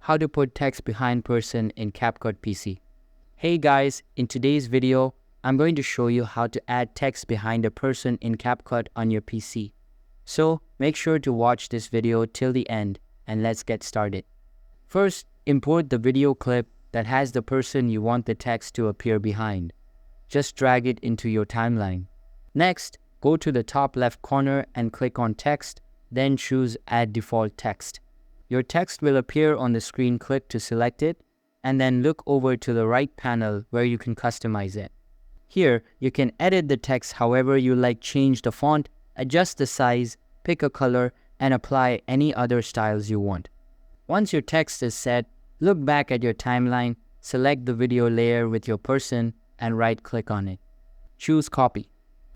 how to put text behind person in CapCut PC. Hey guys, in today's video, I'm going to show you how to add text behind a person in CapCut on your PC. So make sure to watch this video till the end and let's get started. First, import the video clip that has the person you want the text to appear behind. Just drag it into your timeline. Next, go to the top left corner and click on text, then choose Add Default Text. Your text will appear on the screen. Click to select it, and then look over to the right panel where you can customize it. Here, you can edit the text however you like, change the font, adjust the size, pick a color, and apply any other styles you want. Once your text is set, look back at your timeline, select the video layer with your person, and right-click on it. Choose Copy.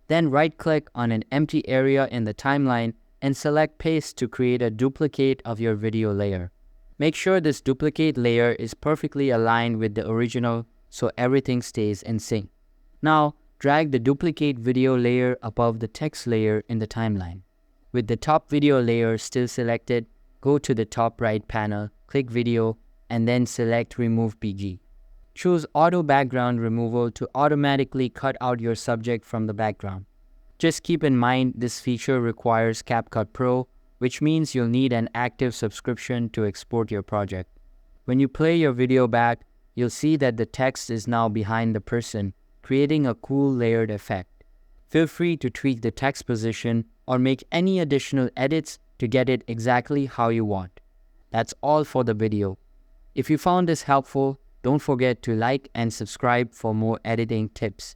Then right-click on an empty area in the timeline and select Paste to create a duplicate of your video layer. Make sure this duplicate layer is perfectly aligned with the original so everything stays in sync. Now, drag the duplicate video layer above the text layer in the timeline. With the top video layer still selected, go to the top right panel, click Video, and then select Remove BG. Choose Auto Background Removal to automatically cut out your subject from the background. Just keep in mind this feature requires CapCut Pro, which means you'll need an active subscription to export your project. When you play your video back, you'll see that the text is now behind the person, creating a cool layered effect. Feel free to tweak the text position or make any additional edits to get it exactly how you want. That's all for the video. If you found this helpful, don't forget to like and subscribe for more editing tips.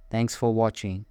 Thanks for watching.